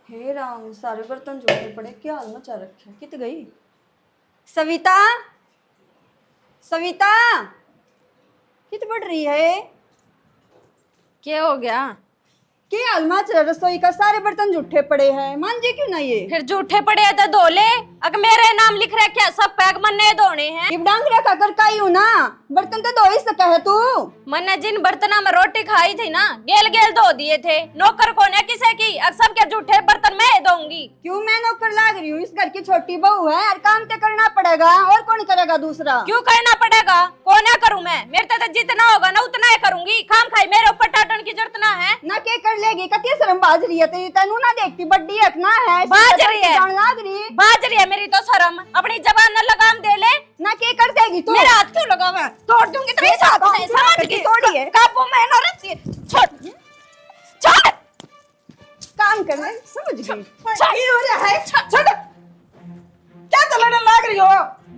हे राम, सारे बर्तन जोड़ने पड़े। क्या हाल मचा रखे। कित गई सविता? सविता कित बढ़ रही है? क्या हो गया? क्या हाल मचा? रसोई का सारे बर्तन जूठे पड़े हैं। मान जे क्यों ना ये? फिर जूठे पड़े हैं तो धो ले। अगर मेरे नाम लिख रहा क्या सब पैक मन्ने धोने हैं? ये डांग रखा कर काई हूं ना, बर्तन तो धो ही सका है तू। मैंने जिन बर्तनों में रोटी खाई थी ना गेल गेल धो दिए थे। नौकर कौन है किसे की? अब सब के जूठे बर्तन मैं धोऊंगी। क्यों मैं नौकर लाग रही हूँ? इस घर की छोटी बहू है और काम तो करना पड़ेगा। और कौन करेगा दूसरा? क्यों करना पड़ेगा? कौन है करूं मैं? मेरे तो जितना होगा ना उतना ही करूंगी। खाम खाई मेरे ऊपर टाटन की जरूरत ना है। ना के कर लेगी? कती शर्म बाज रही है तेरी? तेनू ना देखती बड्डी है ना है बाज रही है। लाग रही बाज रही है मेरी तो शर्म। अपनी जबान न लगाम दे ले। ना के कर देगी तू? मेरा हाथ क्यों लगा हुआ है? तोड़ दूंगी तेरे साथ में। समझ गई? तोड़ी है काबू में न रखी। छोड़ छोड़। काम करने समझ गई। ये हो रहा है। छोड़ क्या तो लड़न लाग रही हो?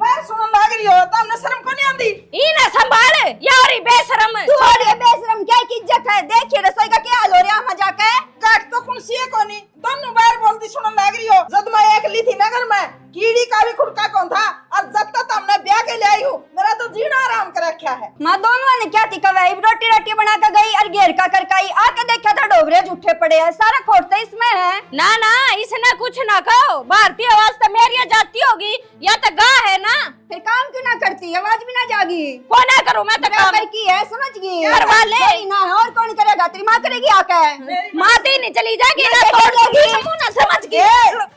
बाहर सुनन लाग रही हो तो हमने शर्म को नहीं आती। ई ना संभाल यारी बेशरम। तू और ये बेशरम क्या की इज्जत है? देखिए रसोई का क्या हाल हो रहा है मजाक है। काट तो कुर्सी है कोनी दोनों बार बोलती सुनन लाग रही हो। जब मैं अकेली थी नगर में कीड़ी का भी खुड़का कौन था। और जब तक हमने ब्याह के ले आई हूँ मेरा तो जीना आराम कर रखा है। माँ दोनों ने क्या तिका वही रोटी रोटी बना कर गई और घेर का करकाई आके देखा तो डोबरे जूठे पड़े हैं। सारा खोट तो इसमें है। ना ना इसने कुछ ना कहो। भारतीय आवाज तो मेरी जाती होगी या तो गा है ना। फिर काम क्यों ना करती? आवाज भी ना जागी। कौन है करूं मैं तो काम बराबर की है समझ गई। घर वाले। कोई ना है और कौन करेगा? तेरी माँ करेगी आके। माती नहीं चली जाएगी ना नहीं तोड़ चलेगी। दूंगी। मुंह ना समझ गई।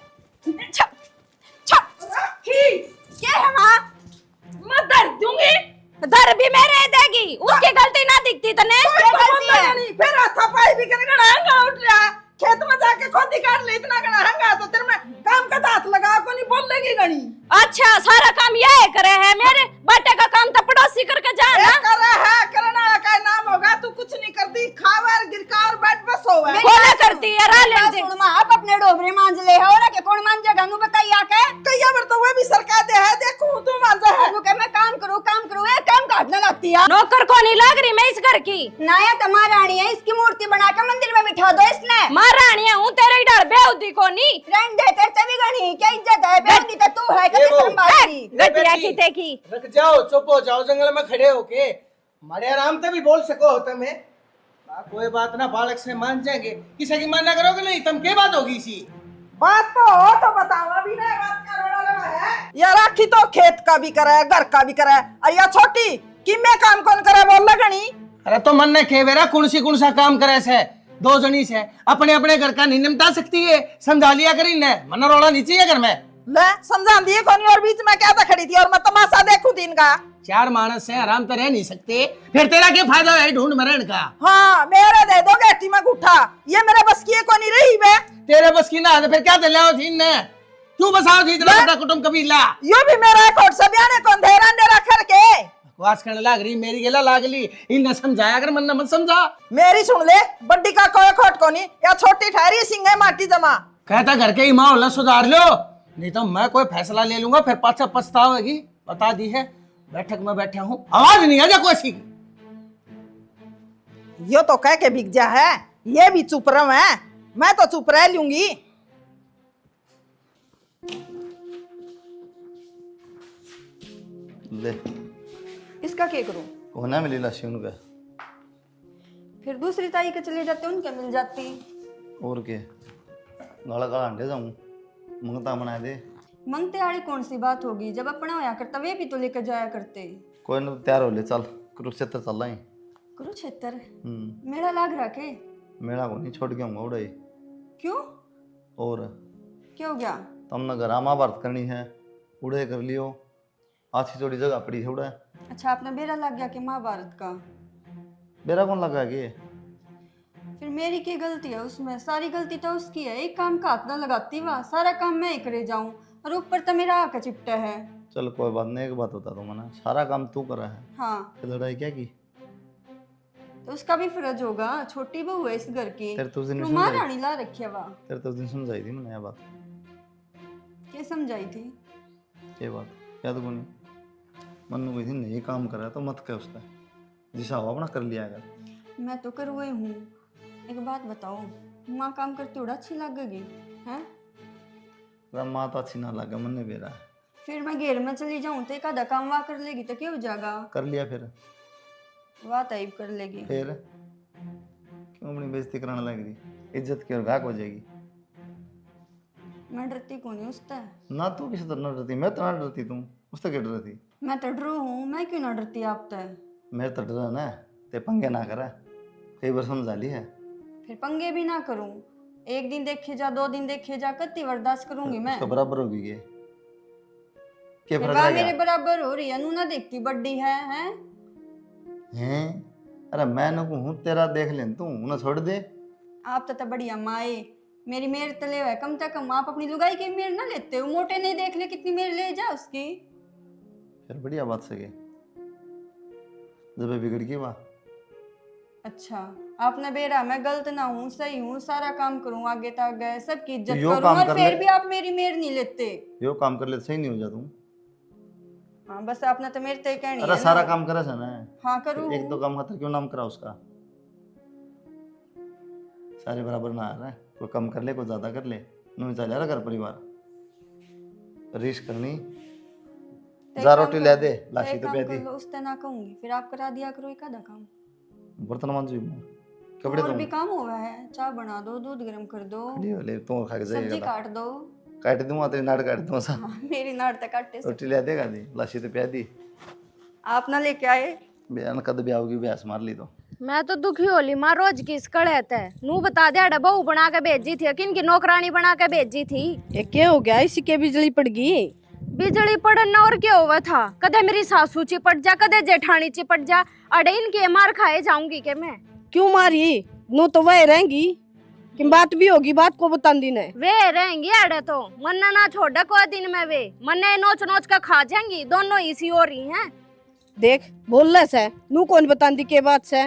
राखी क्या है माँ? मैं दर्द दूंगी। दर भी मेरे देगी। उसकी गलती ना दिखती तने। क्या गलती है? नहीं फिर हाथा पाई भी करके हंगा उठ रहा। खेत में जाके खोदी काट ले इतना गणा हंगा तो तेरे में काम का हाथ लगा को नहीं बोल लेगी गणी। अच्छा सारा काम ये करे है। मेरे बेटे का काम तो पड़ोसी करके जाना। कर रहा है करना वाला का नाम होगा। तू कुछ नहीं करती खावर गिरका और बैठ बस होवे। कौन करती है? राले दे। सुन माँ आप अपने डोबरे मांज ले है और के कौन मांजेगा? नु बताइए आके। कईया बार तो वो भी सरकार दे है देखो तू मांझा है। नु के मैं काम करूं ये काम काटने लगती है। नौकर को नहीं लग रही मैं इस घर की। नाया तुम्हारा रानी है। इसकी मूर्ति बना के मंदिर में बिठा दो इसने। महारानी हूँ तेरे ही डर बेउदी को नहीं। रंग दे तेरे से भी गणी क्या इज्जत है? बेउदी तो तू है कभी संभाली। गटिया की तेकी। रख जाओ चुप हो जाओ जंगल में खड़े होके। मारे आराम से भी बोल सको हो तुम कोई बात ना बालक से मान जाएंगे। किसी की मानना करोगे नहीं तुम क्या बात होगी इसी बात तो हो तो बताओ अभी ना बात का रोड़ा लगा है। या राखी तो खेत का भी करा है घर का भी करा है और या छोटी कि मैं काम कौन करा बोल लगनी। अरे तो मन ने खेवेरा कौन सा काम करे से दो जनी से अपने अपने घर का नहीं निपटा सकती है। समझा लिया करी ने मन रोड़ा नहीं चाहिए घर में। ले समझा दिए कोनी और बीच में क्या था खड़ी थी और मैं तमाशा देखूं दिन का। चार मानस से आराम तो रह नहीं सकते फिर तेरा क्या फायदा है ढूंढ मरण का। हाँ मेरे दे दो गेटी में गुठा ये मेरे बस की कोनी रही बे। तेरे बस की ना फिर क्या दिलाओ थी ने क्यों बसाओ थी इतना बड़ा कुटुंब कबीला। यो भी मेरा कोट से ब्याने कौन धेरा अंडेरा करके बकवास करने लाग रही मेरी गेला लाग ली। इन्हें समझाया कर मन मत समझा। मेरी सुन ले बड्डी का कोई खोट कोनी या छोटी ठहरी सिंगे माटी जमा। कहता घर के ही माहौल सुधार लो नहीं तो मैं कोई फैसला ले लूंगा फिर पाछा पछतावेगी। बता दी है बैठक में बैठा हूँ आवाज नहीं आ जा कोई सी। यो तो कह के बिक जा है ये भी चुप रहा है मैं तो चुप रह लूंगी। ले इसका क्या करूं? होना मिली लाशी उनका फिर दूसरी ताई के चले जाते उनके मिल जाती। और के गाला गाला अंडे जाऊं मंगता बना दे। मंगते आड़ी कौन सी बात होगी? जब अपना होया करता वे भी तो लेकर जाया करते। कोई ना तैयार हो ले चल कुरुक्षेत्र चल रहा है। कुरुक्षेत्र मेला लाग रहा के? मेरा को नहीं छोड़ के आऊंगा उड़ाई। क्यों और क्या हो गया? तुमने घर महाभारत करनी है उड़े कर लियो आछी चोड़ी जगह पड़ी है उड़ा। अच्छा आपने बेरा लग गया कि महाभारत का? बेरा कौन लगा के? फिर मेरी क्या गलती है उसमें? सारी गलती तो उसकी है। एक काम का हाथ ना लगाती वहाँ सारा काम मैं ही करे जाऊं और ऊपर तो मेरा आके चिपटा है। चल कोई बात नहीं एक बात बता दो मैंने सारा काम तू करा है। हाँ फिर लड़ाई क्या की? तो उसका भी फर्ज होगा। छोटी बहू है इस घर की। तेरे तो उस दिन तू समझाई महारानी ला रखी वहाँ। तेरे तो उस दिन समझाई थी मैंने ये बात। क्या समझाई थी? ये बात याद को नहीं मन कोई थी नहीं काम करा तो मत कह उसका जिसा हो अपना कर लिया अगर। मैं तो कर हुए हूँ। एक बात बताओ माँ काम करती उड़ा अच्छी लगेगी? हैं? तेरा माँ तो अच्छी ना लगा मन ने बेरा फिर मैं घेर में चली जाऊं तो एक आधा काम वाह कर लेगी तो क्या हो जाएगा? कर लिया फिर वाह ताइब कर लेगी। फिर क्यों अपनी बेइज्जती कराने लग रही? इज्जत की और घाक हो जाएगी। मैं डरती कौन है उससे? ना तू किसी तरह न डरती, मैं तो ना डरती, तू उससे क्यों डरती? मैं तो डरू हूँ, मैं क्यों ना डरती आप तो? मैं तो डरा ना, ते पंगे ना करा, कई बार समझा ली है। फिर पंगे भी ना करूं, एक दिन देखे जा 2 दिन देखे जा कितनी बर्दाश्त करूंगी मैं? उसके बराबर होगी ये, क्या फिर फर्क वाह रहेगा? मेरे बराबर हो रही है, नू ना देखती बड्डी है हैं? हैं? अरे मैं न हूँ तेरा, देख ले तू उन्हें छोड़ दे। आप तो बढ़िया माए, मेरी मेर तले है कम से कम, आप अपनी लुगाई की मेर ना लेते हो, मोटे नहीं देख ले कितनी मेर ले जा उसकी। फिर बढ़िया बात सके जब बिगड़ गई वाह। अच्छा आपने बेरा मैं गलत ना हूँ, सही हूँ, सारा काम करूँ आगे तक गए, सबकी इज्जत यो करूँ, काम और कर फिर ले। भी आप मेरी मेर नहीं लेते। यो काम कर ले तो सही नहीं हो जा तू। हाँ बस आपने तो मेरे ते कहनी अरे है सारा ना। काम करे ना, हाँ करूँ। एक दो काम खातर क्यों नाम करा उसका? सारे बराबर ना आ रहा है, कोई कम कर ले कोई ज्यादा कर ले, नहीं चल रहा घर परिवार। रीस करनी जा रोटी ले दे, लाशी तो पे दी। उससे ना कहूंगी, फिर आप करा दिया करो एक आधा काम। बर्तन मांजू कपड़े और तो भी काम हुआ है, चाय बना दो, दूध गर्म कर दो, खड़ी हो ले, तू खा के सब्जी जाएगा। काट दो। काट दूंगा तेरी नाड़ काट दूंगा सा। हाँ, मेरी नाड़ तक काटे से। रोटी ले देगा दी, लाशी तो पे दी। आप ना लेके आए? बयान कद ब्याह होगी, ब्यास मार ली तो। मैं तो दुखी होली माँ, रोज किस कड़े है नू बता दे, बहू बना के भेजी थी किन की नौकरानी बना के भेजी थी? ये क्या हो गया, इसी के बिजली पड़ गई? बिजली पड़ना और क्या हुआ था? कदे मेरी सासू चिपट जा, कदे जेठानी चिपट जा, अड़े इनके मार खाए जाऊंगी के मैं? क्यों मारी? नो तो वह रहेंगी कि बात भी होगी, बात को बता दी ने। वे रहेंगी अड़े तो मन्ना ना छोड़ा कोई दिन में, वे मन्ने नोच नोच का खा जाएंगी, दोनों इसी हो रही हैं। देख बोल से नू कौन बता दी के बात से?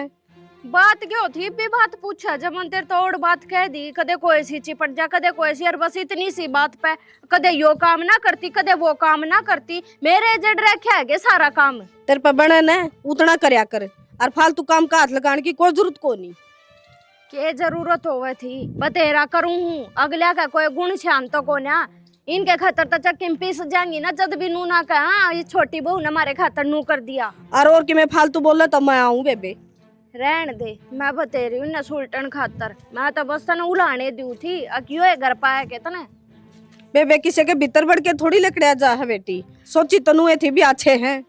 बात क्यों थी भी बात पूछा, जब मन तेरे तो और बात कह दी, कदे कोई सी चिपट जा, कदे कोई सी, और बस इतनी सी बात पे कदे यो काम ना करती, कदे वो काम ना करती, मेरे जड़ रखे है सारा काम। तेरे पे बना ना उतना करया कर, और फालतू काम का हाथ लगाने की कोई जरूरत को नहीं। के जरूरत होवे थी बतेरा करूं हूँ, अगला का कोई गुण शान तो को ना, इनके खातर तो चक्की में पीस जाएंगी ना, जब भी नू ना कहा ये छोटी बहू ने हमारे खातर नू कर दिया। और कि मैं फालतू बोल तो मैं आऊं बेबे? रहन दे, मैं बते रही हूँ ना सुल्टन खातर, मैं तो बस तने उलाने दी थी, क्यों है घर पाया के तने? बेबे किसी के भीतर बढ़ के थोड़ी लकड़िया जा है बेटी, सोची तनु थी भी अच्छे हैं।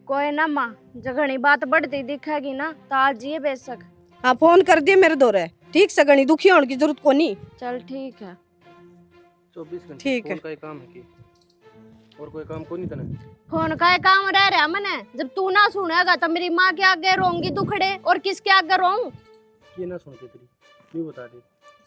कोई ना माँ, जगनी बात बढ़ती दिखेगी ना तो आज ये बेशक। हाँ फोन कर दिए मेरे दौरे, ठीक से गणी दुखी होने की जरूरत को नहीं। चल ठीक है। 24 घंटे ठीक है। फोन का ही काम है कि और कोई काम को नहीं तने? फोन का काम रह रहा मने, जब तू ना सुनेगा तो मेरी माँ के आगे रोंगी दुखड़े, और किसके आगे रोऊं? ये ना सुनते तेरी, नहीं बता दे,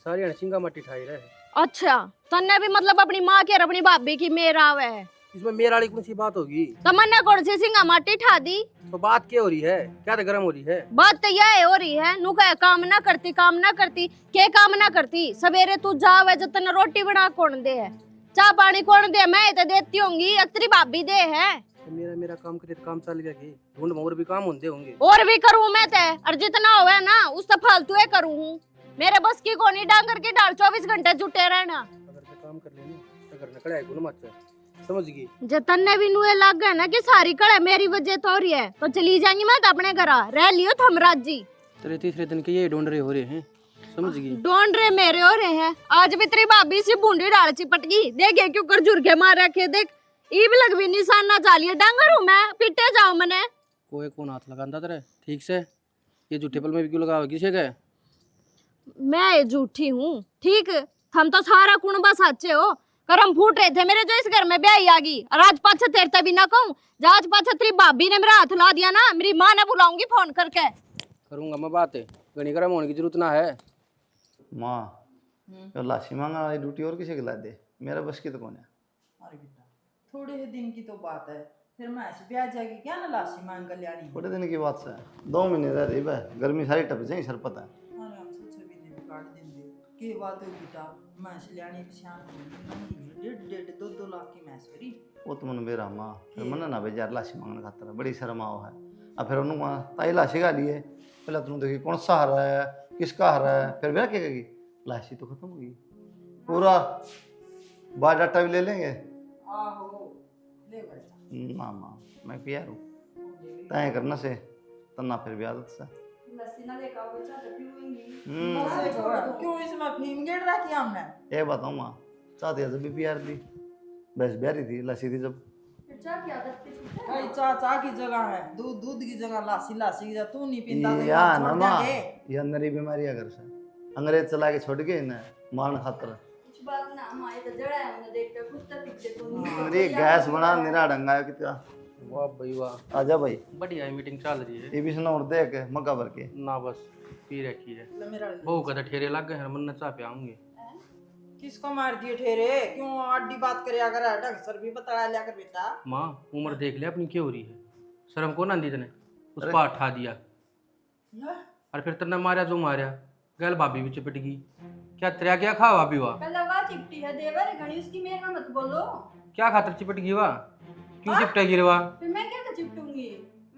सारी हणसिंगा माटी ठाई रहे। अच्छा तन्ने भी मतलब अपनी माँ की और अपनी भाभी की मेरा आवे है, इसमें मेरा वाली कौन सी बात होगी? तो मन्ने कौन सी सिंगा माटी ठा दी? तो बात क्या हो रही है, क्या तो गर्म हो रही है? बात तो यह हो रही है, नु कहे काम ना करती, काम ना करती, के काम ना करती? सवेरे तू जावे जब तने रोटी बना कौन दे है, चाय पानी कौन दे? मैं तो देती होंगी, अक्तरी भाभी दे है। तो मेरा काम करे तो काम चल गया कि ढूंढ और भी काम होते होंगे? और भी करूँ मैं ते, और जितना होवे ना उससे फालतू है करूँ हूँ, मेरे बस की कोनी डांगर की डाल 24 घंटे जुटे रहना। अगर से काम कर लेने तो घर नकड़ा है गुण मत समझ गई? जतन भी नुए लग गए ना कि सारी कड़े मेरी वजह तो हो रही है, तो चली जाएंगी मैं तो अपने घर, रह लियो थमराज जी। तेरे तीसरे दिन के ये ढूंढ रहे हो रहे हैं, समझ गई? ढूंढ रहे मेरे हो रहे हैं, आज भी तेरी भाभी सी बूंदी डाल चिपट गई, देखे क्यों कर झुरके मार रखे, देख ईब लग भी निशान ना चालिए, डांगर हूँ मैं, पिटे जाओ मने। कोई कौन हाथ लगाता तेरे ठीक से? ये झूठे पल में भी क्यों लगाओ किसे का? मैं झूठी हूँ ठीक, हम तो सारा कुणबा साचे हो, करम फूट रहे थे मेरे जो इस घर में ब्याही आ गई, और आज पाछा तेरता भी ना कहूँ, आज पाछा तेरी भाभी ने मेरा हाथ ला दिया ना, मेरी माँ ने बुलाऊंगी फोन करके। करूंगा मैं बात, गणी गर्म होने की जरूरत ना है। माँ तो लाशी मांगा वाली ड्यूटी और किसी के ला दे, मेरा बस की तो कौन है? अरे बेटा थोड़े ही दिन की तो बात है, फिर मैं ऐसे भी आ जाएगी क्या ना लाशी मांग कर लियानी। थोड़े दिन की बात से 2 महीने रह रही बे, गर्मी सारी टप जाए सर पता है। अरे हम सोचे भी दिन काट देंगे के बात है बेटा, मैं ऐसे लियानी परेशान होगी, 1.5-2 लाख की मैच करी। वो तो मन बेरा माँ फिर मन ना बेजार लाशी मांगने खातर बड़ी शर्म आओ है। अब फिर उन्होंने ताई लाशी का लिए, पहले तुम देखी कौन सा हरा है किसका हरा है, फिर बेरा क्या कहेगी लाशी तो खत्म होगी। पूरा बायोडाटा भी ले लेंगे। आहो ले बैठा ना ना मैं पिया रू तय करना से तना फिर भी आदत से लस्सी ना लेकर आओ बच्चा तो पीऊंगी। क्यों इसमें फीम गेट रखी हमने? ये बताऊँ माँ चाहती जब भी पिया दी बस ब्यारी थी लस्सी थी जब फिर चाह की आदत पे छूटा भाई चाचा की जगह है, दूध दूध की जगह लासी लासी की जगह तू नहीं पीता तो या हम ना छोड़ माँ देंगे। ये अंदर ही बीमारी है घर से अंग्रेज चला के छोड़ गए ना मान खातर कुछ बात ना हमारे तो जड़ा है हमने देख कर खुद तक पीछे तो नहीं अरे गैस बना निरा डंगा है कितना वाह भाई वाह, आजा भाई बढ़िया मीटिंग चल रही है। ये भी सुना उड़ देख मक्का भर के ना बस पी रखी है। ले मेरा बहू का तो ठेरे लग गए हैं, मन चाह पे आऊंगे। किसको मार दिए ठेरे? क्यों आडी बात करे अगर ढंग सर भी बता लिया कर बेटा। माँ उम्र देख ले अपनी क्यों हो रही है, शर्म को ना दी तने उस पर उठा दिया और फिर तने मारा जो मारा गैल भाभी भी चिपट गई। क्या तेरा क्या खा भाभी वाह, कल लगा चिपटी है देवर घड़ी उसकी मेरे में मत बोलो। क्या खातर चिपट गई वाह, क्यों चिपटेगी रे वाह? फिर मैं क्या चिपटूंगी?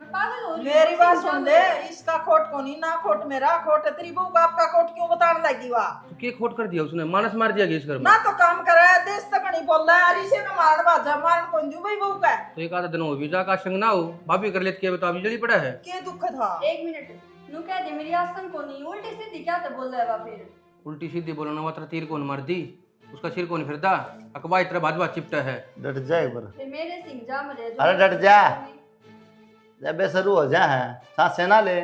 मैं पागल हो रही हूँ। मेरी बात सुन ले, इसका खोट को नहीं ना खोट मेरा खोट है, तेरी बहू का आपका खोट क्यों बताने लगी वाह? तो क्या खोट कर दिया उसने, मानस मार दिया गया इस घर में। ना तो काम करे देश तक नहीं बोल रहा है, अरे इसे का मारन बाजा मारन कौन दू भाई बहू का? तो एक आधा दिन हो भी जा का संग ना हो भाभी कर लेती है तो अभी जली पड़ा है। के दुख था? एक मिनट नू कह दे मेरी आसन को नहीं उल्टी सीधी क्या तो बोल रहा है फिर। उल्टी सीधी बोलना हुआ तेरा तीर कौन मार दी, उसका सिर कौन फिरदा, अकबा इतना भाजपा चिपटा है। डट जाए पर फिर मेरे सिंह जा मरे अरे डट जा जब बेसरू हो जा है सांस से ना ले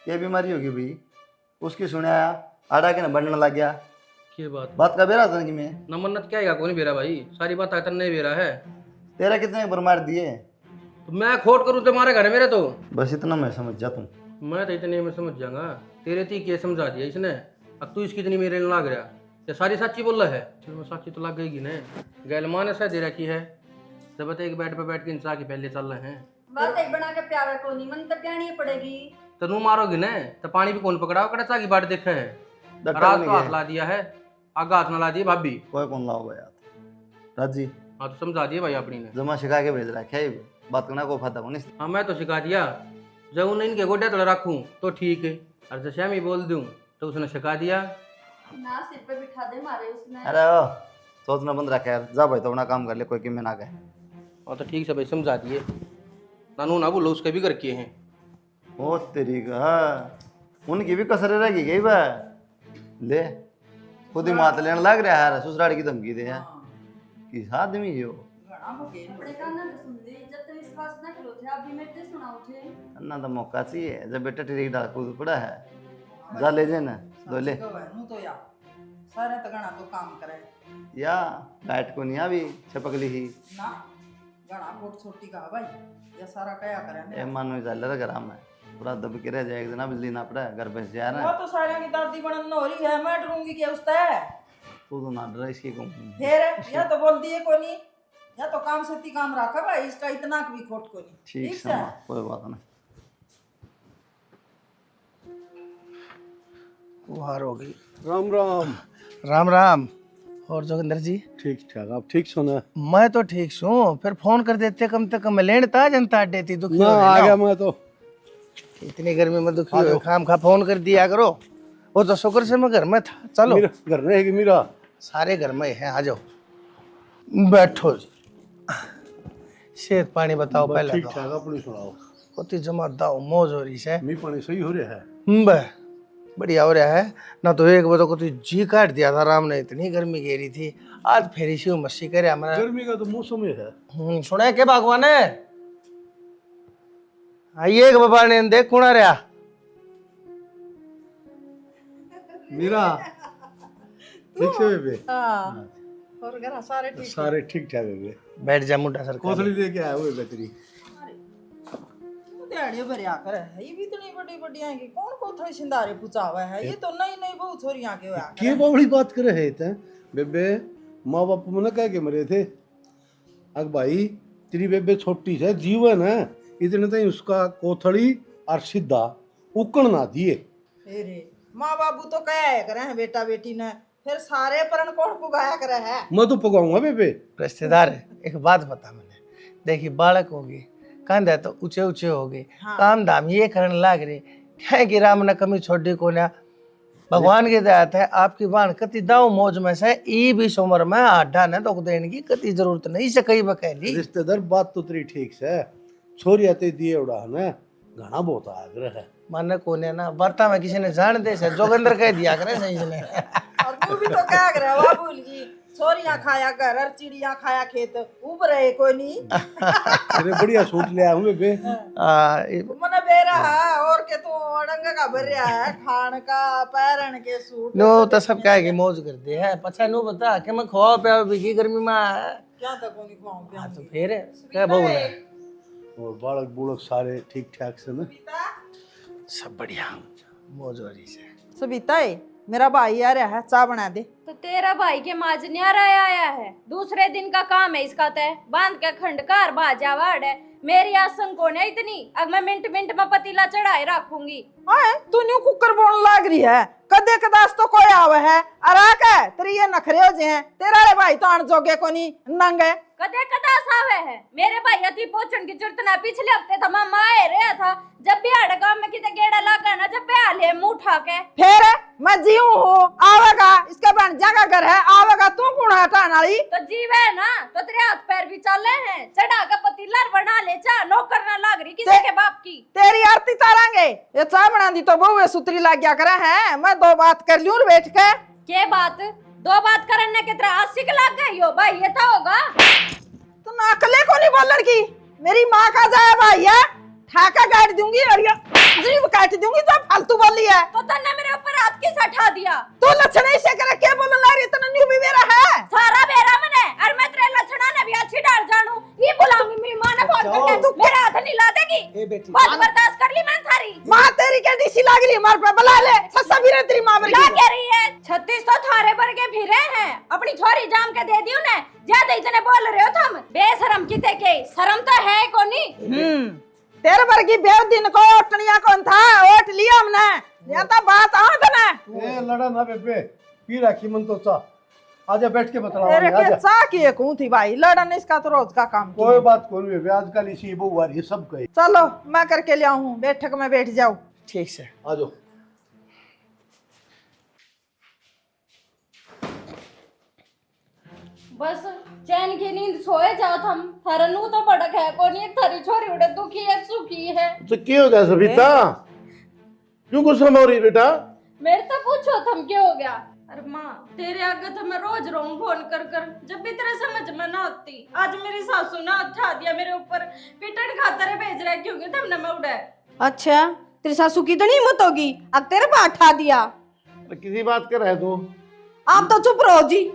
ये बीमारी होगी भाई उसकी सुनाया आड़ा के न बढ़ने लग गया क्या बात का बेरा था कि मैं न मन्नत क्या कौन बेरा भाई, सारी बात आकर नहीं बेरा है। तेरा कितने पर मार दिए तो मैं खोट करूँ तो मारे घर मेरे तो बस इतना मैं समझ जा तुम मैं तो इतने में समझ जाऊंगा। तेरे थी क्या समझा दिया इसने, अब तू इसकी इतनी मेरे लाग रहा ये सारी सच्ची बोल रहा है। चलो सच्ची तो लग गई ना, गैलमा ने सह दे रखी है जब एक बेड पे बैठ के इंसान के पहले चल रहे हैं। बात एक बना के प्यारा को नहीं मन तब प्यानी पड़ेगी। तो नू मारोगी ना तो पानी भी कौन पकड़ाओ कड़ा की बाट देखा है, डटा रात नहीं को हाथ गया ला दिया है आगा हाथ ना ला दिया भाभी। कोई कौन लाओ यार राजी हाँ तो समझा दिया भाई अपनी ने। जमा शिका के भेज रहा है क्या ये बात करना को फायदा नहीं हाँ मैं तो सिखा दिया जब उन्हें इनके गोड्या तले रखूँ तो ठीक है, और जैसे हम ही बोल दूँ तो उसने सिखा दिया। ना सिर पे बिठा दे मारे उसने। अरे ओ सोचना बंद रखा यार जा भाई तो अपना काम कर ले कोई कि मैं ना कहे और तो ठीक से भाई समझा दिए, नानू ना बोलो उसके भी कर किए हैं। ओ तेरी का उनकी भी कसर रहेगी गई बा ले खुद ही मात लेने लग रहा है ससुराल की धमकी दे यार किस आदमी है वो अपने कान ना सुन ली जब तक विश्वास ना करो थे आप भी मेरे से सुनाओ थे। अन्ना तो मौका चाहिए जब बेटा टेरी डाल कूद पड़ा है जा ले जे ना दो ले नू तो या सारे तगड़ा तो काम करे या बैठ को नहीं अभी छपकली ही ना गणा कोट छोटी का भाई ये सारा क्या करे ए मानो चल रहा घर में पूरा दब के रह जाए एक दिन बिजली ना पड़ा घर बस जा रहा वो है तो सारे की दादी बनन हो रही है, मैं डरूंगी क्या उससे? तू तो ना डरा इसकी को फिर या तो बोल दिए को नहीं या तो काम से ती काम रखा भाई इसका इतना भी खोट को नहीं। ठीक से समा कोई बात नहीं हार हो गई। राम राम। राम राम। और जोगिंदर जी ठीक ठाक, आप ठीक सुना? मैं तो ठीक हूँ, फिर फोन कर देते कम से कम लेनता जनता देती दुखी ना हो आ गए गया ना। मैं तो। इतनी गर्मी में दुखी हो खाम खा फोन कर दिया करो। वो तो शुक्र से मैं घर में था। चलो मेरा घर रहेगी मेरा। सारे घर में हैं, आ जाओ बैठो जी। सेहत पानी बताओ पहले ठीक तो। ठाक, अपनी सुनाओ। कोती जमा दाओ मौज हो रही है। मी पानी सही हो रहा है? बह बढ़िया हो रहा है ना। तो एक बार को जी काट दिया था राम ने, इतनी गर्मी घेरी थी। आज फेरी शिव मस्सी करे हमारा। गर्मी का तो मौसम ही है। सुना के भगवान है आइए के बाबा ने देख कुणा रहा मेरा ठीक से बेबे? हाँ और घर सारे ठीक सारे ठीक ठाक बेबे। बैठ जा मुंडा सर कोथली लेके आया हुए बेतरी। दिहाड़ियों भर आकर है ये भी इतनी बड़ी बड़ी आएंगे कौन को थोड़ी सिंधारे पुचावा है ये तो नई नई बहुत छोरी आके हुआ के बड़ी बात करे है ते बेबे? माँ बाप मन कह के मरे थे अग भाई तेरी बेबे छोटी है जीवन है इतने तक उसका कोथड़ी और सीधा उकण ना दिए। अरे माँ बाबू तो कया है करे हैं बेटा बेटी ने, फिर सारे परन कौन पुगाया करे है? मैं तो पकाऊंगा बेबे। रिश्तेदार एक बात बता मैंने देखी बालक होगी कंधा तो ऊंचे ऊंचे हो गए। हाँ। काम धाम ये करने लाग रहे क्या कि राम ने कमी छोड़ी को ना भगवान की दया है आपकी बाण कति दाव मौज में से ई भी उम्र में आढ़ा ने तो देने की कति जरूरत नहीं से कई बकैली रिश्तेदार बात तो तेरी ठीक से छोरी आते दिए उड़ा है घना बहुत आग्रह है माने कोने ना बर्ता में किसी ने जान दे से जोगंदर कह दिया करे सही ने और तू भी तो क्या कर रहा भूल गई छोरियां खाया घर और चिड़िया खाया खेत उब रहे कोई नहीं तेरे बढ़िया सूट ले आया हूँ बे मने बेरा है और के तू अड़ंगा का भर रहा है खान का पैरन के सूट नो तो सब कहे कि मौज कर दे है पछा नु बता कि मैं खवा पे बिकी गर्मी में क्या तक को नहीं खाऊं क्या तो फिर क्या बहु है और बालक बुलक सारे ठीक ठाक से ना सब बढ़िया मौज हो रही से सविता मेरा भाई आ रहा है चाय बना दे तो तेरा भाई के माजनियार आया है दूसरे दिन का काम है इसका तय बांध के खंडकार बाजा वाड़ है मेरी आसन कौन है इतनी अब मैं मिनट मिनट में पतीला चढ़ाए रखूंगी हां तू न्यू कुकर बोन लाग रही है कदे कदास तो कोई आवे है अरा के तेरी ये नखरे हो जे हैं तेरा रे भाई तो आन जोगे कोनी नंग है कदे कदास आवे है मेरे भाई अति पहुंचन की जरूरत ना पिछले हफ्ते था मामा आए रहा था जब भी हड़ गांव में किते गेड़ा लगा ना जब पे आले मुंह उठा के फिर मैं जीव हूं आवेगा इसके बन जगह घर है आवेगा तू कौन हटाने वाली तो जीव है ना तो तेरे हाथ पैर भी चले हैं चढ़ा के पतीला बना ले चा नौकर ना लाग रही किसी के बाप की तेरी आरती तारांगे ये चाय बना दी तो बहु सुतरी लाग गया करे है मैं दो बात कर लूं बैठ के के बात दो बात करने के तरह 80 के लाग गई हो भाई ये तो होगा तो नाकले को नहीं बोलन की मेरी माँ का जाए भाई है ठाका काट दूंगी और ये जीव काट दूंगी तो फालतू बोली है तो तन्ने मेरे ऊपर हाथ किस हटा दिया तू लक्षण ऐसे करे क्या बोलने लग रही इतना न्यू भी मेरा है सारा मेरा मने और मैं तेरे लक्षणा ने भी अच्छी डाल जानू ये बुलाऊंगी मेरी मां ने फोन करके तू मेरा हाथ नहीं ला देगी बहुत बर्दाश्त कर ली मैं थारी माँ तेरी क्या डीसी लाग रही मार पे बुला ले सस्ता भी तेरी माँ ला कह रही है 36 तो थारे भर के फिरे हैं अपनी छोरी जाम के दे दी उन्हें ज्यादा इतने बोल रहे हो तुम बेशरम किते के शर्म तो है कोनी तेरे भर की बेव दिन को ओटनिया कौन था ओट लिया हमने या तो बात आंद ना ए लड़ा ना बेबे पी राखी मन तो चा आजा बैठ के बतला तेरे के आजा चा की एक हूं थी भाई लड़न इसका तो रोज का काम कोई बात कोई बेबे आजकल इसी बहुवार ये सब कहे चलो मैं करके ले आऊं बैठक में बैठ जाओ ठीक से आ जाओ बस चैन की नींद सोए जाओ तुम थारा नू तो पड़क है कोनी एक थारी छोरी उड़े दुखी है सुखी है तो क्या हो गया सविता क्यों गुस्सा हो रही बेटा मेरे तो पूछो तुम क्या हो गया अरे माँ तेरे आगे तो मैं रोज रहूं फोन कर कर जब भी तेरे समझ में ना आती आज मेरी सासू ने उठा दिया मेरे ऊपर पिटन खातर भेज रहा है क्योंकि तुमने मैं उड़ा अच्छा तेरी सासू की इतनी हिम्मत होगी अब तेरे पे उठा दिया किसी बात कर रहे तू आप तो चुप रहो जी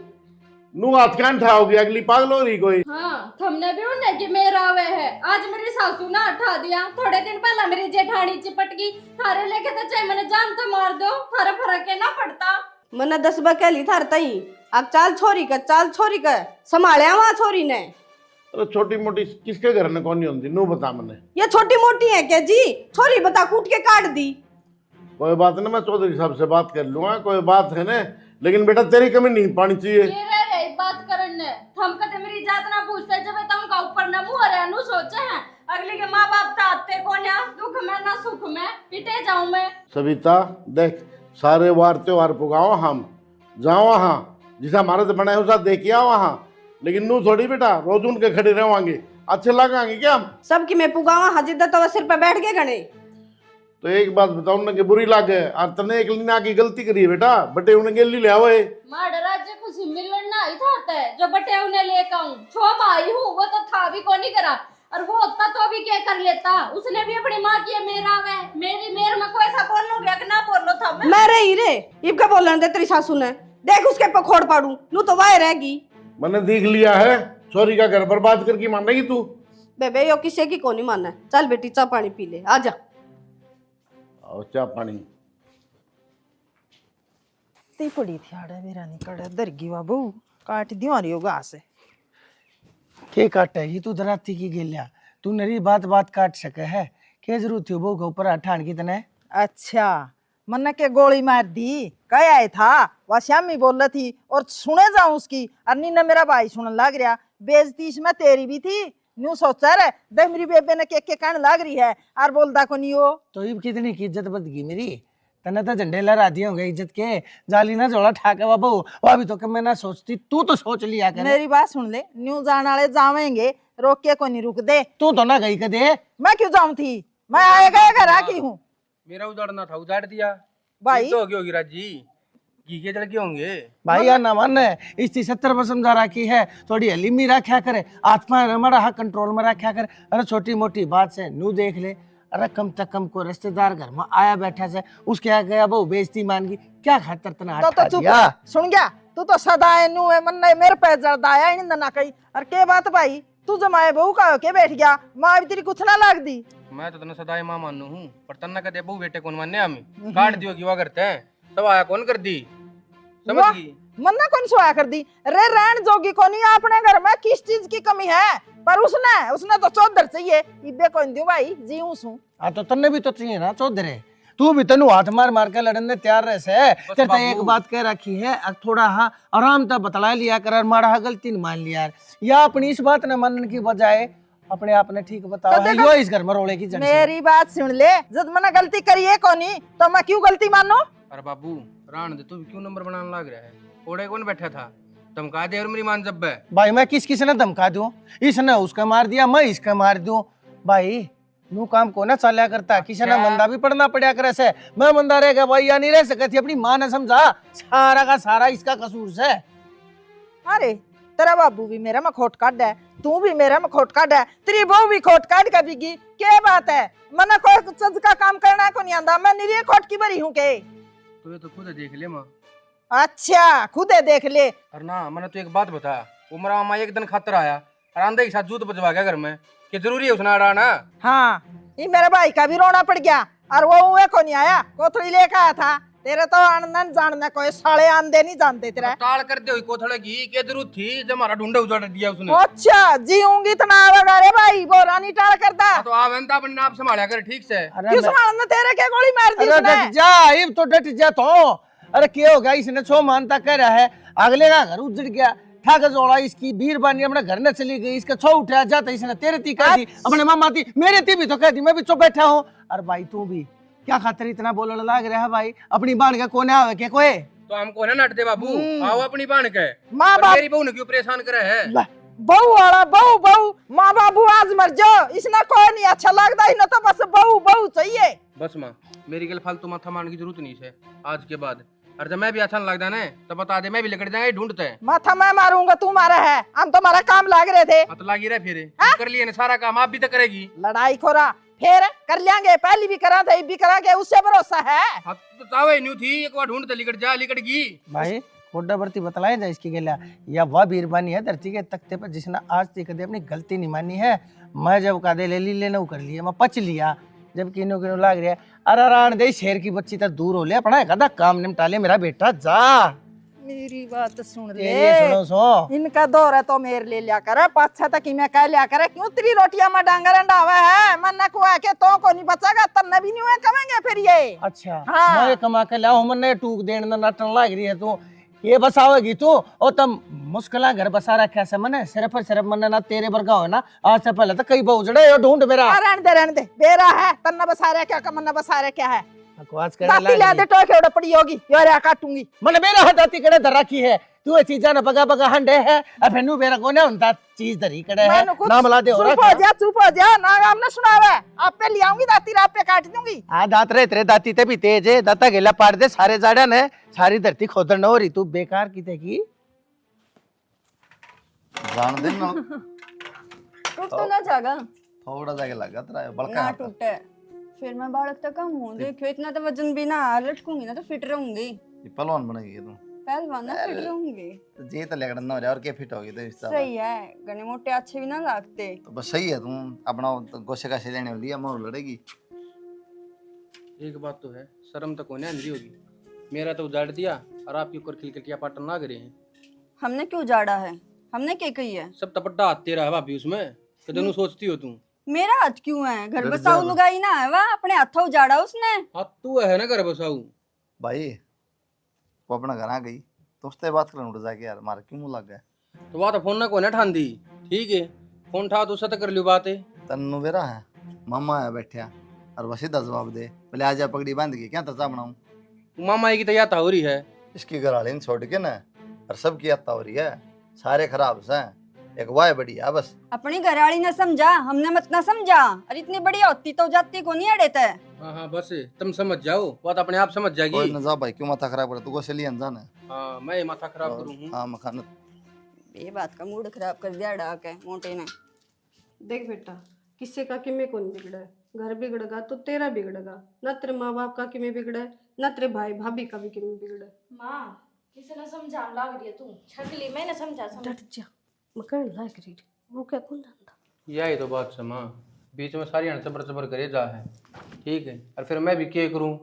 नू हाथ कान ठाओगी अगली पागल हो रही कोई हाँ तुमने भी उन्हें कि मेरा वे है आज मेरी सासू ने उठा दिया थोड़े दिन पहला मेरी जेठानी चिपट गई थारे लेके तो चाहे मैंने जान तो मार दो थारे फर्क के ना पड़ता मैंने 10 बकैली थार तई अब चाल छोरी का संभाले वहाँ छोरी ने अरे छोटी मोटी किसके घर में कौन नहीं होती नू बता मैंने ये छोटी मोटी है क्या जी छोरी बता कूट के काट दी कोई बात ना मैं चौधरी साहब से बात कर लूंगा कोई बात है ना लेकिन बेटा तेरी कमी नहीं पानी चाहिए ये रह रही बात करने हम कदे मेरी जात ना पूछते जब तो उनका ऊपर ना मुंह रहे नु सोचे हैं अगली के माँ बाप तो आते को ना दुख में ना सुख में पिटे जाऊं मैं सविता देख सारे वार त्योहार पुगाओ हम जाओ वहाँ जिसे हमारे से बना है उसा देख आओ वहाँ लेकिन नू थोड़ी बेटा रोज उनके खड़े रहेंगे अच्छे लगाएंगे क्या हम सबकी मैं पुगावा हाजिर तो सिर पे बैठ गए गणे तो एक बात बताओ ना कि बुरी लागे और तने एक लिना की गलती करी है बेटा बटे उन्हें गेली ले आओ माड़ राज्य खुशी मिलन ना ही था जो बटे उन्हें लेकर आऊं छो माई हूँ वो तो था भी को नहीं करा और वो होता तो भी क्या कर लेता उसने भी अपनी माँ की मेरा वे मेरी मेर में कोई ऐसा बोल लो गया कि ना बोल लो था मैं रही रे इब का बोलन दे तेरी सासू ने देख उसके पखोड़ पाड़ू नू तो वाह रहेगी मैंने देख लिया है सॉरी का घर बर्बाद करके मानेगी तू बेबे यो किसी की को नहीं मानना चल बेटी चा पानी पी ले आजा और चाय पानी ती पड़ी थी आड़े मेरा निकल दरगी बाबू काट दियो रही होगा से के काटे ये तू धराती की गेलिया तू नरी बात बात काट सके है क्या जरूरत थी वो के ऊपर ठान की तने अच्छा मन के गोली मार दी कह आए था वह श्यामी बोल रही थी और सुने जाऊं उसकी अन्नी ने मेरा भाई सुनने लग रहा बेइज्जती इसमें तेरी भी थी न्यू सोचा रे देख मेरी बेबे ने के कहने लग रही है और बोलता को नहीं हो तो ये कितनी की इज्जत बद गई मेरी तने तो झंडे लहरा दिए होंगे इज्जत के, जाली ना जोड़ा ठाके बाबू। वो अभी तो मैं ना सोचती, तू तो सोच लिया कर। मेरी बात सुन ले, न्यू जाने वाले जावेंगे, रोक के को नहीं रुक दे। तू तो ना गई कदे। मैं क्यों जाऊं थी, मैं आए गए घर आकी हूँ। मेरा उजाड़ना था, उजाड़ दिया भाई तो होगी राजी घी के जल के होंगे भाई यार ना मन है, इस 70 पर समझा रखी है, थोड़ी हलीमी रखा करे, आत्मा हमारा हाँ कंट्रोल में रखा करे। अरे छोटी मोटी बात से नू देख ले, अरे कम से कम को रिश्तेदार घर में आया बैठा से उसके आ गया वो बेइज्जती मान गई, क्या खातर तना तो हटा चुप दिया। सुन गया, तू तो सदा नू है मन ने मेरे पे जरदाया ही ना कही। और के बात भाई, तू जमाए बहू का के बैठ गया, माँ भी तेरी कुछ ना लाग दी। मैं तो तना सदाई मां मानू हूँ, पर तन्ना कहते बहु बेटे कौन मानने हमें काट दियो की वा करते हैं, सब आया कौन कर दी समझ वाह, गई। मन्ना कौन सोया कर दी रे, रहन जोगी को नहीं अपने घर में, किस चीज की कमी है? पर उसने तो चौधर चाहिए, इबे कौन दूं भाई, जीऊं सू। हाँ तो तन्ने भी तो चाहिए ना चौधरे, तू भी तनु हाथ मार मार के लड़ने तैयार रह से। तेरे एक बात कह रखी है, अब थोड़ा हाँ आराम से बतला लिया कर, मारा गलती न मान लिया या अपनी इस बात न मानने की बजाय अपने आप ने ठीक बताओ है, यो इस घर में रोले की जड़ से। मेरी बात सुन ले, जब मैंने गलती करी है कोनी तो मैं क्यों गलती मानू? अरे बाबू रान दे, तू क्यों नंबर बनाने लग रहा है? ओड़े कौन बैठा था, धमका दे और मेरी मान जब है। भाई मैं किस ने धमका दूं, इसने उसका मार दिया, मैं इसका मार दूं। भाई नू काम को ना चलिया करता, किसी ने मंदा भी पढ़ना पड़ा करे से। मैं मंदा रहेगा भाई या नहीं रह सकती, अपनी माँ ने समझा, सारा का सारा इसका कसूर से। अरे तेरा बाबू भी मेरा में खोट काट है, तू भी मेरा में खोट काट है, तेरी बहू भी खोट काट का बिगी, क्या बात है? मना कोई चज का काम करना को नहीं आंदा, मैं निरी खोट की भरी हूँ के। तो ये तो खुद देख ले माँ। अच्छा खुदे देख ले। और ना मैंने तो एक बात बता, उमरा मामा एक दिन खातर आया और आंधे के साथ जूत बजवा गया घर में, कि जरूरी है उसने अड़ा ना। हाँ ये मेरे भाई का भी रोना पड़ गया, और वो हुए को नहीं आया, कोथड़ी लेकर आया था। तेरे तो आनंद जानना कोई साले आंधे नहीं जानते तेरा। टाल कर दे कोथड़े की क्या जरूरत थी जब हमारा ढूंढे उजाड़ दिया उसने। अच्छा जीऊंगी इतना आवेगा रे भाई, बोरा नहीं टाल करता। तो आवंता अपने आप संभाला कर ठीक से। क्यों संभालना, तेरे क्या गोली मार दी अरे इसने? डट जा, इब तो डट जा तो। अरे क्या हो गया, इसने छो मानता कह रहा है, अगले का घर उजड़ गया, ठाक जोड़ा इसकी बीर बानी अपने घर न चली गई, इसका छो उठा जाता, इसने तेरे ती कह दी, अपने मामा ती मेरे ती भी तो कह दी, मैं भी चुप बैठा हूँ। अरे भाई तू भी क्या खातिर इतना बोलने लग रहा है भाई, अपनी बाण का कोने आवे के कोई तो हमको ना नट दे बाबू, आओ अपनी बाण के। माँ बाप मेरी बहू ने क्यों परेशान करे है? बहू वाला बहू बहू, माँ बाबू आज मर जाओ, इसने कोई नहीं अच्छा लगता, इन्हें तो बस बहू बहू चाहिए। बस माँ मेरी गल फालतू माथा मारने की जरूरत नहीं है आज के बाद, और जब मैं भी अच्छा लगता ना तो बता दे, मैं भी लकड़ जाएंगे ढूंढते हैं। माथा मैं मारूंगा, तू मारा है, हम तो हमारा काम लाग रहे थे। हत लागी रहे फिर कर लिए ना सारा काम, आप भी तो करेगी। लड़ाई खोरा फिर कर लेंगे, पहली भी करा था, भी करांगे, उससे भरोसा है। हत तो चावे न्यू थी, एक बार ढूंढते लिकड़ जा लिकड़ गई। भाई खोडा भर्ती बतलाए जा इसकी गला, या वह बीरबानी है धरती के तख्ते पर जिसने आज तक कभी अपनी गलती नहीं मानी है। मैं जब कादे ले ली लेना कर लिया, मैं पच लिया, जब किनो किनो लाग रहा है। अरे रान दे शेर की बच्ची तक दूर हो ले, अपना कदा काम निपटा ले मेरा बेटा, जा। मेरी बात सुन ये सुनो ले, सो इनका दौर है तो मेरे ले लिया करे, पाछा तक ही मैं कह लिया करे, क्यों तेरी रोटियां में डांगर अंडावे है, मन न कुआ के तो को नहीं बचागा, तन्ने भी नहीं हुए कमेंगे फिर ये। अच्छा हाँ। मैं कमा के लाओ, मन टूक देने ना नाटन लाग रही है तू, ये बसावेगी तू, और तम मुश्किल घर बसा रखा से मने सिर्फ मन ना तेरे बरगा हो ना, आज से पहले तो कई बहु जड़े ढूंढ मेरा। रहने दे बेरा है, तन्ना बसा रहा क्या, कमन्ना बसा रहा क्या है, बकवास करने दाती ला दे, टोके उड़ा पड़ी होगी, यार काटूंगी। मन मेरा हटाती कड़े धर रखी है, तू ये चीजा ना बगा बगा हंडे है, अब हेनु मेरा कोने उनता चीज धरी कड़े है, मैंने कुछ नाम ला दे हो चुप हो जा, चुप हो जा, ना काम ना सुनावे, आप पे ले आऊंगी दाती, आप पे काट दूंगी। आ दात रे तेरे दाती ते भी तेज है, दाता गेला पाड़ दे सारे जाड़ा ने, सारी धरती खोदड़ न हो रही, तू बेकार किते की जान दे ना, टूट तो ना जागा थोड़ा जाके लगा तेरा बड़का ना हाथ। टूटे, फिर मैं बालक तक कम हूँ, देखियो इतना तो वजन भी ना, लटकूंगी ना तो फिट रहूंगी, ये पहलवान बनेगी तू, पहलवान ना फिट रहूंगी। तो जे तो लेकर ना हो जाए और क्या फिट होगी तो इस हिसाब सही है, गने मोटे अच्छे भी ना लगते। तो बस सही है, तू अपना तो गोशे का लेने वाली है, मोर लड़ेगी। एक बात तो है, शर्म तो कोने अंधी होगी, मेरा तो उजाड़ दिया और आपके ऊपर खिलखिलिया पाटन लाग रहे हैं। हमने क्यों जाड़ा है, हमने क्या कही है? सब टपट्टा हाथ तेरा है भाभी उसमें, कदनू सोचती हो तू। मेरा हाथ क्यों है, घर डर बसाऊ जा। लुगाई ना है वाह, अपने हाथों उजाड़ा उसने। हाथ तू है ना घर बसाऊ। भाई वो अपना घर आ गई तो उससे बात करने उठ जाके, यार मारा क्यों मुंह लग गया? तो वह तो फोन ना कोने ठान दी, ठीक है फोन ठा तो उससे कर लियो बातें। तन्नू बेरा है, मामा है बैठा और बस सीधा जवाब दे, पहले आजा पगड़ी बांध के क्या तरचा बनाऊं, मामा की तैयार हो रही है। इसकी घरवाली ने छोड़ के ना और सबकी हत्या हो रही है, सारे खराब से एक वाय बढ़िया बस। अपनी घरवाली ने समझा, हमने मत ना समझा। और इतनी बढ़िया होती तो जाती को नहीं अड़े थे। हाँ हाँ बस तुम समझ जाओ, बात अपने आप समझ कोई जाएगी। न जा भाई, क्यों माथा खराब कर, तू को सली अनजान है। हाँ मैं ही माथा खराब करूँ हूँ। हाँ मखान ये बात का मूड खराब कर दिया डाक है मोटे ने। देख बेटा, किसी का किमें कौन बिगड़ा है। घर बिगड़ेगा तो तेरा बिगड़ेगा, ना तेरे माँ बाप का किमें बिगड़ा है, ना तेरे भाई भाभी का भी किमें बिगड़ा है। माँ किसी ने समझाने लग रही है, तू छकली मैंने समझा डट जा, मकान लायक रीड वो क्या कौन जानता। यही तो बात है माँ, बीच में सारी चबर चबर करे जा है, ठीक है। और फिर मैं भी क्या करूँ,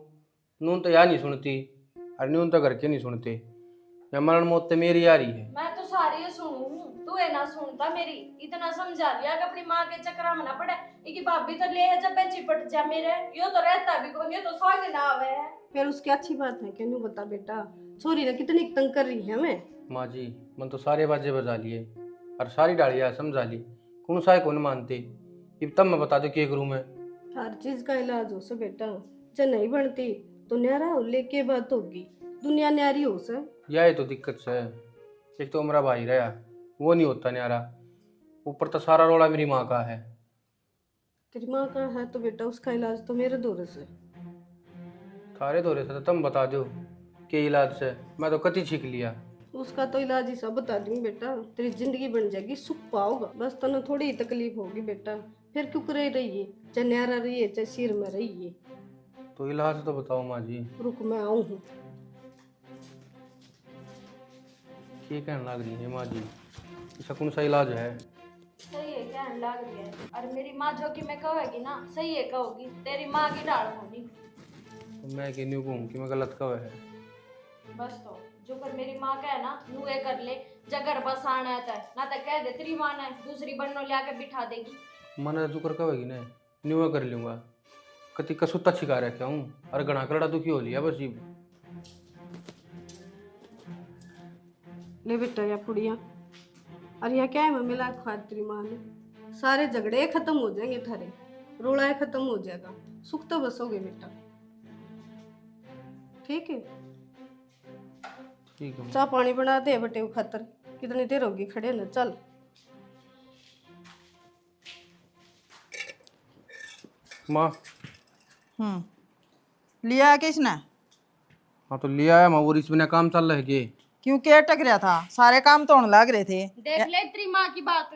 नून तो यार नहीं सुनती और नून तो घर के नहीं सुनते, या मरण मौत तो मेरी यारी है। मैं तो सारी सुनूं, तू है ना सुनता मेरी। इतना समझा लिया कि अपनी माँ के चक्कर में ना पड़े। इकी भाभी तो ले है जब मैं चिपट जा मेरे, यो तो रहता भी कौन, यो तो साग ना आवे है। फिर उसकी अच्छी बात है, क्यों बता बेटा, छोरी ने कितनी तंग कर रही है हमें। माँ जी मन तो सारे बाजे बजा लिए और सारी डालियाँ समझा ली, कौन सा है कौन मानते। अब तब मैं बता दो क्या करूँ मैं। हर चीज का इलाज हो से बेटा, जब नहीं बनती तो न्यारा हो लेके बात होगी, दुनिया न्यारी हो से। यही तो दिक्कत है, एक तो मेरा भाई रहा वो नहीं होता न्यारा, ऊपर तो सारा रोड़ा मेरी माँ का है। तेरी माँ का है तो बेटा उसका इलाज तो मेरे दौरे से। थारे दौरे से तो तुम बता दो के इलाज से, मैं तो कति छीक लिया। उसका तो इलाज ही सब बता दूंगी बेटा, तेरी जिंदगी बन जाएगी, सुख पाओगा। बस तने थोड़ी ही तकलीफ होगी बेटा, फिर क्यों करे रहिए, चाहे न्यारा रहिए चाहे सिर में रहिए। तो इलाज तो बताओ माँ जी। रुक मैं आऊँ हूँ। क्या कहने लग रही है माँ जी, इसका कौन सा इलाज है। सही है कहने लग रही है, और मेरी माँ जो कि मैं कहेगी ना सही है कहोगी, तेरी माँ की डाल होनी। तो मैं क्यों कहूँ कि मैं गलत कब है। बस तो जो कर मेरी माँ का है ना नुए कर ले, जगर बस आना है ना तो कह दे तेरी माँ ने दूसरी बन्नो लिया के बिठा देगी। मन जुकर कहेगी ना न्यू कर लूंगा, कति कसुत्ता छिका रखा हूँ और घना करड़ा दुखी हो लिया बस ये। ले बेटा या पुड़िया, और यह क्या है मैं मिला खा तेरी माँ ने, सारे झगड़े खत्म हो जाएंगे थारे, रोड़ा खत्म हो जाएगा, सुख तो बसोगे बेटा। ठीक है, ठीक है चाह पानी बना दे बटे खातर, कितनी देर होगी खड़े ना। चल माँ। लिया किसने? हाँ तो लिया है माँ, और इस बिना काम चल रहा है कि क्यों क्या टक रहा था, सारे काम तो होने लग रहे थे। देख ले तेरी माँ की बात,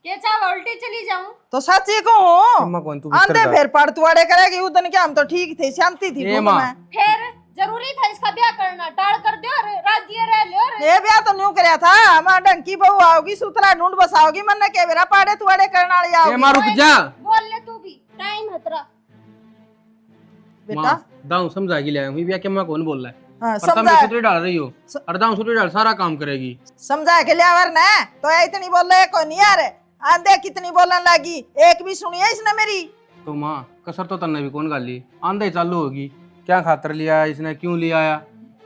क्या चाह उल्टी चली जाऊं। तो सच्ची को अम्मा कौन तू भी आंधे कर फिर पड़तुआड़े करेगी उदन के, हम तो ठीक थे, शांति थी ए खूब माँ। में। फिर जरूरी था इसका ब्याह करना, टाल कर दो और राज्य रह लो। ये ब्याह तो न्यू करया था, हमारा डंकी बहू आओगी, सुतरा ढूंढ बसाओगी, मन के मेरा पाड़े तुआड़े करने वाली ए आओगी। माँ रुक जा। बोल ले तू भी, टाइम है तेरा। बेटा माँ दाऊ समझा के लिया हूँ, क्या माँ कौन बोल रहा है। हाँ, और तुम समझा सुतरी डाल रही हो और दाऊ सुतरी डाल सारा काम करेगी। समझा के लिया वरना तो इतनी बोल रहे को नहीं यार, आंधे कितनी बोलने लगी, एक भी सुनिए इसने मेरी। तो माँ कसर तो तन्ने भी कौन गाली, आंधे चालू होगी, क्या खातर लिया है इसने, क्यों लिया आया।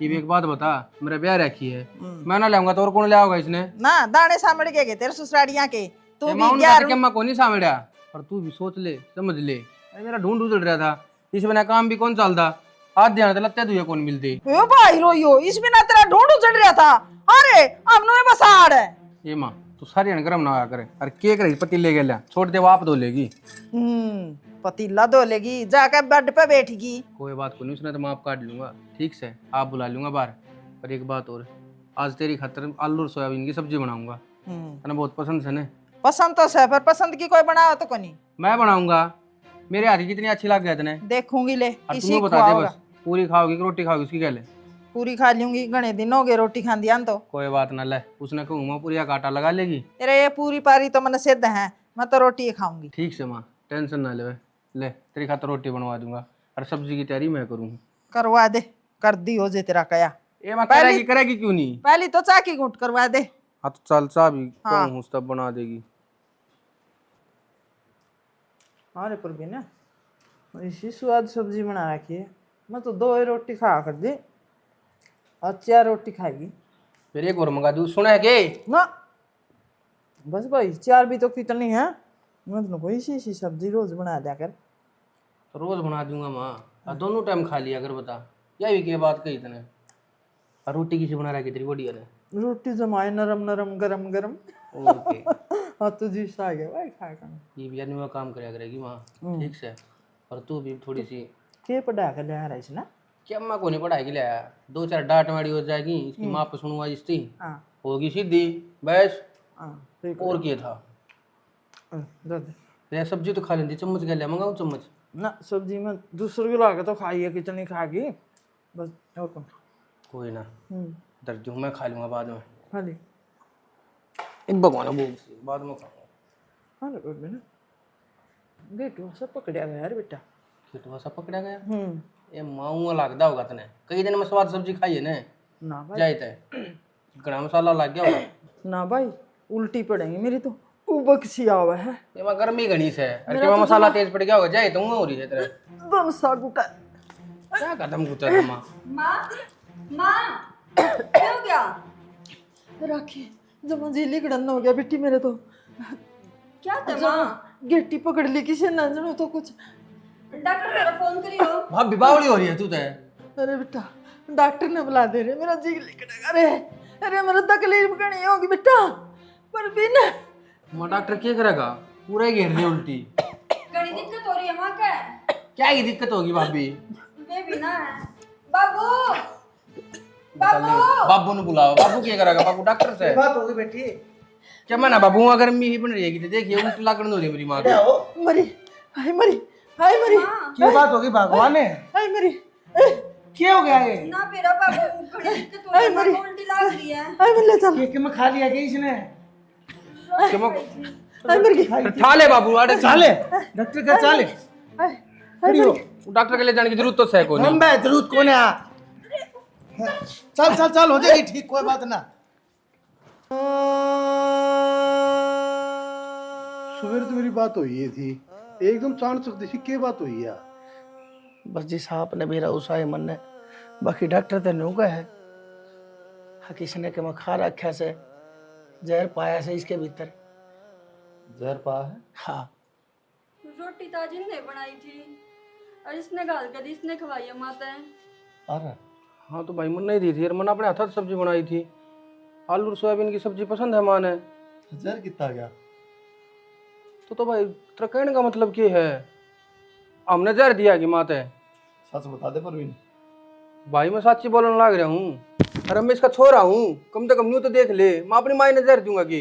ये भी एक बात बता, मेरा ब्याह रखी है, मैं ना लाऊंगा तो और कौन ले आओगा इसने। ना दाने सामड़ के तेरे ससुराड़ियां के, तू ए भी माँ उन ग्यारह क्या माँ को नहीं सामड़ा, और तू भी सोच ले समझ ले। अरे मेरा ढूंढ उजड़ रहा था, इस बिना काम भी कौन चलता, आज ध्यान तो लगता तुझे कौन मिलती। ओ भाई रोइयो, इस बिना तेरा ढूंढ उजड़ रहा था। अरे हमनो में बसाड़ है। ये माँ तू सारी अनगरम ना आया करे, अरे के करे पतीले गेला छोड़ दे, वो आप धो लेगी। पतीला धो लेगी, जाकर बेड पे बैठेगी। कोई बात को नहीं, उसने तो मैं आप काट लूंगा, ठीक से आप बुला लूंगा बाहर। पर एक बात और, आज तेरी खातर आलू और सोयाबीन की सब्जी बनाऊंगा, तने बहुत पसंद है ना। पसंद तो है, पर पसंद की कोई बनाओ तो कोनी। मैं बनाऊंगा, मेरे हाथ की कितनी अच्छी लग गई तने। देखूंगी ले, और किसी तुम्हें को बता दे खुआओगा। बस, पूरी खाओगी कि रोटी खाओगी उसकी गल है। पूरी खा लूंगी, घने दिन हो गए रोटी खांदी आन तो। कोई बात ना, ले उसने कहूँ पूरी का आटा लगा लेगी। तेरे ये पूरी पारी तो मन सिद्ध है, मैं तो रोटी ही खाऊंगी। ठीक से माँ टेंशन ना ले, ले तेरी खातर रोटी बनवा दूंगा और सब्जी की तैयारी मैं करूँ। करवा दे, कर दी हो जे तेरा कया। ये माँ करेगी करेगी क्यों नहीं। पहली तो चाकी घूट करवा दे। हाँ तो चल चा भी हाँ। कहूँ तब बना देगी। अरे पर भी ना इसी स्वाद सब्जी बना रखी है, मैं तो 2 ही रोटी खा कर दी और 4 रोटी खाएगी। फिर एक और मंगा दूँ, सुना है के ना बस भाई 4 भी तो कितनी है, मतलब कोई सी सब्जी रोज बना दिया कर। रोज बना दूंगा माँ, और दोनों टाइम खा लिया अगर बता। यह भी क्या बात कही तने। और रोटी किसी बना रहा है तेरी बढ़िया ने। रोटी जमाए नरम नरम गरम गरम। ओके। हाँ तो जी आ गया भाई खाए खाना। ये भी आदमी काम कराया करेगी वहाँ, ठीक से। और तू भी थोड़ी सी के पढ़ा के ले आ रहा है ना? क्या अम्मा को नहीं पढ़ाई के लिया, 2-4 डांट मारी हो जाएगी, इसकी माँ पे सुनवा इसकी हाँ होगी सीधी बस। हाँ ठीक और क्या था? दादा ये सब्जी तो खा लेती, चम्मच क्या लिया, मंगाऊं चम्मच? ना सब्जी में दूसरे को लाके तो खाई है, कितनी खाएगी बस। और कौन? कोई ना, दर्द मैं खा लूंगा बाद में। हाँ जी एक भगवान भोग से बाद में खाऊंगा। हाँ बेटा ना गेटू सब पकड़ा गया यार बेटा। कितना सा पकड़ा गया? ये माऊंगा लगता होगा तने, कई दिन में स्वाद सब्जी खाई है ने ना भाई जाए थे गड़ा मसाला लग गया होगा। ना भाई उल्टी पड़ेंगी मेरी तो, उबकसी आवा है। ये मैं गर्मी घनी से अरे क्या मसाला तेज पड़ गया होगा, जाए तो हो रही है तेरे दम सागू का क्या कदम गुतर है माँ। माँ माँ क्या हो गया? राखी जमा झीली गड़न हो गया बेटी मेरे तो। क्या था माँ? गेटी पकड़ ली किसी न जानू तो कुछ। डॉक्टर मेरा फोन करियो। भाभी बावली हो रही है तू तो। अरे बेटा डॉक्टर ने बुला दे रहे, मेरा जी लिखने। अरे अरे मेरा तकलीफ घनी होगी बेटा, पर बिन माँ डॉक्टर क्या करेगा, पूरा ही घेर लिया उल्टी। घनी दिक्कत हो रही है माँ का। क्या की दिक्कत होगी भाभी? वे भी ना है। बाबू बाबू बाबू ने बुलाओ, बाबू क्या करेगा, बाबू डॉक्टर से। बात होगी बेटी। क्या माना बाबू अगर मी ही बन रही है देखिए उल्टी लागण हो रही है मेरी माँ को। मरी हाय मरी हाय मरी क्या बात होगी भगवान है? हाय मरी क्या हो गया ये? ना मेरा बाबू घनी दिक्कत हो रही है, माँ को उल्टी लग रही है। हाय मिल ले चल केक में खा लिया क्या इसने? हाय मर गई चाले बाबू अरे चाले डॉक्टर का चाले। हाय खड़ी हो। डॉक्टर के लिए जाने की जरूरत तो है कोई नहीं। हम जरूरत कौन है? चल चल चल हो जाएगी ठीक, कोई बात ना। सुबह तो मेरी बात हुई है थी, एकदम चाणचक दिखी क्या बात हुई यार? बस जी साहब ने मेरा उसाए मन ने, बाकी डॉक्टर तो न्यू का है। हाँ किसी ने मैं खा रखा से जहर पाया से इसके भीतर। जहर पा है? हाँ रोटी ताजी ने बनाई थी और इसने गाल कर दी, इसने खवाई है माता। अरे हाँ तो भाई मन नहीं दी थी यार, मन अपने हाथ से सब्जी बनाई थी। आलू और सोयाबीन की सब्जी पसंद है माँ ने। जहर कितना गया? तो भाई तेरा कहने का मतलब क्या है, हमने जहर दिया कि माते? सच बता दे परवीन। भाई मैं सच्ची बोलने लग रहा हूँ, अरे मैं इसका छोरा हूँ, कम से कम न्यू तो देख ले, मैं अपनी माँ ने जहर दूंगा कि।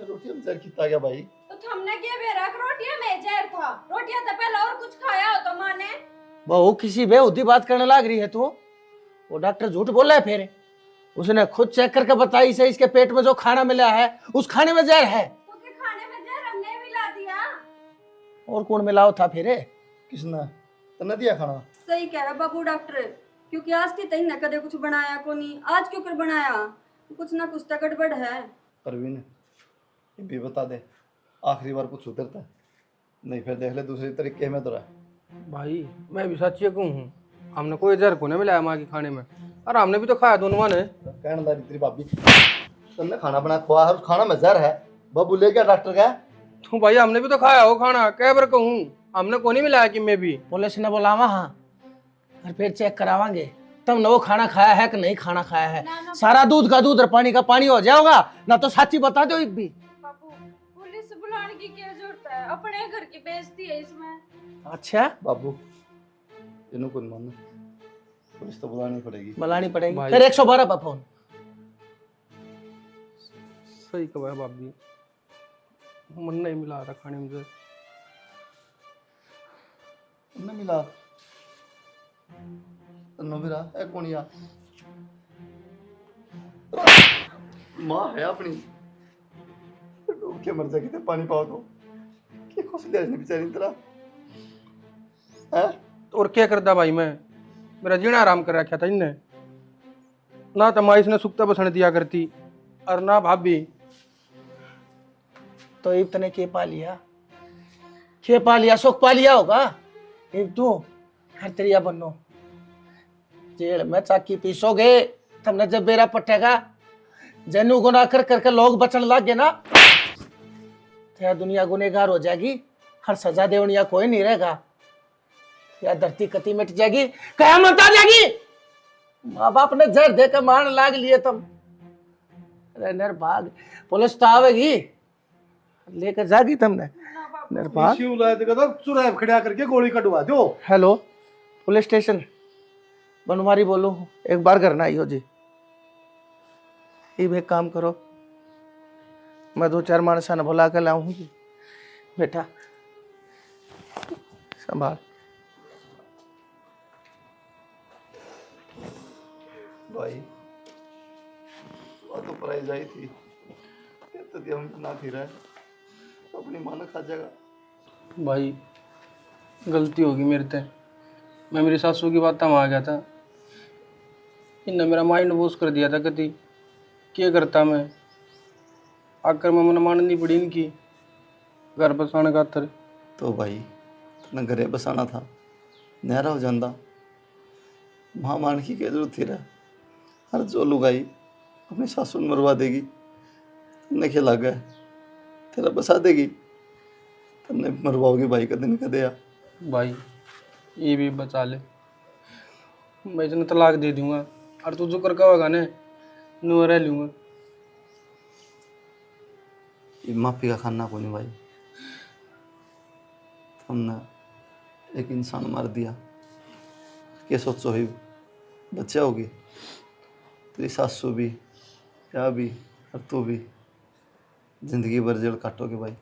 रोटी में जहर कितना गया भाई? तो हमने क्या बेरा रोटियां में जहर था, रोटियां तो पहले और कुछ खाया हो तो माँ ने। बहू किसी बेहुदी बात करने लग रही है तू। वो डॉक्टर झूठ बोल रहा है फिर, उसने खुद चेक करके बताई से इसके पेट में जो खाना मिला है उस खाने में जहर है। तो के खाने में जहर हमने मिला दिया। और कौन मिलाओ था फिर? किसने तने दिया खाना? सही कह रहा बाबू डॉक्टर, क्योंकि आज की तई न कदे कुछ बनाया को नहीं, आज क्यों कर बनाया? कुछ ना कुछ तो गड़बड़ है। परवीन ये भी बता दे, आखिरी बार कुछ उतरता है नहीं, फिर देख ले दूसरे तरीके में तो रहा। भाई मैं भी सच्ची कहूँ हूँ, हमने कोई जहर को नहीं मिलाया माँ के खाने में, और हमने भी तो खाया दोनों माँ ने। कहने दारी तेरी भाभी तुमने खाना बना खुआ है, उस खाना में जहर है। बाबू ले गया डॉक्टर का। तो भाई हमने भी तो खाया हो खाना, कह बार कहूँ हमने को नहीं मिलाया कि मैं भी। पुलिस ने बोलावा हाँ, और फिर चेक करावांगे तब ना वो खाना खाया है कि नहीं खाना खाया है। सारा दूध का दूध और पानी का पानी हो जाएगा ना, तो सच्ची बता दो एक भी। बाबू पुलिस बुलाने की क्या जरूरत है, अपने घर की बेइज्जती है इसमें। अच्छा बाबू इन्हों को मानना, पुलिस तो बुलानी पड़ेगी। बुलानी पड़ेगी भाई। फिर 112 पर फोन। सही कहा है भाभी, मन नहीं मिला रहा खाने में जहर। तुमने मिला तन्नो भी रहा है कोनिया माँ है अपनी डूब के मर जाएगी, पानी पाओ तो क्या खुश दे बेचारी तरह है। और क्या करता भाई, मैं मेरा जीना आराम कर रखा था इनने, ना तो माँ इसने सुखता बसने दिया करती और ना भाभी। तो इतने के पा लिया, के पा लिया, सुख पा लिया होगा। एक तू हर तरिया बनो जेल में चाकी पीसोगे, तुमने जब बेरा पटेगा जैनु गुनाह कर करके लोग बचन लग गए ना, तो दुनिया गुनेगार हो जाएगी, हर सजा देवनिया कोई नहीं रहेगा। या धरती कति मिट जाएगी, कयामत आ जाएगी। माँ बाप ने जहर देकर मारने लाग लिए तुम। अरे निर्भाग, पुलिस तो आवेगी, लेकर जागी तुमने। निर्भाग चुराए खड़ा करके गोली कटवा दो। हेलो पुलिस स्टेशन, बनवारी बोलो, एक बार घर ना आई हो जी। ये एक काम करो, मैं 2-4 मानसा ने बुला कर लाऊं जी। बेटा संभाल। भाई वो तो प्राइज आई थी, तो हम ना थी रहे, अपनी माँ ने खा जाएगा। भाई गलती होगी मेरे से, मैं मेरी सासू की बात में आ गया था, इनने मेरा माइंड वॉश कर दिया था। कति क्या करता मैं, आकर मैं मन माननी पड़ी इनकी घर बसाने खातर। तो भाई तूने घरे बसाना था, नहरा हो जाता, माँ मान की क्या जरूरत थी रहा। हर जो लुगाई अपनी सासू ने मरवा देगी, तुमने क्या लगा है, तेरा बसा देगी, तुमने मरवाओगी भाई का दिन का दिया। भाई ये भी बचा ले, मैं इतना तलाक दे दूंगा और तू जो कर का होगा ना नो रह लूँगा। ये माफी का खाना को नहीं भाई, हमने एक इंसान मार दिया, क्या सोचो ही बच्चा होगी, तेरी सासू भी, क्या भी और तू भी जिंदगी भर जेल काटोगे भाई।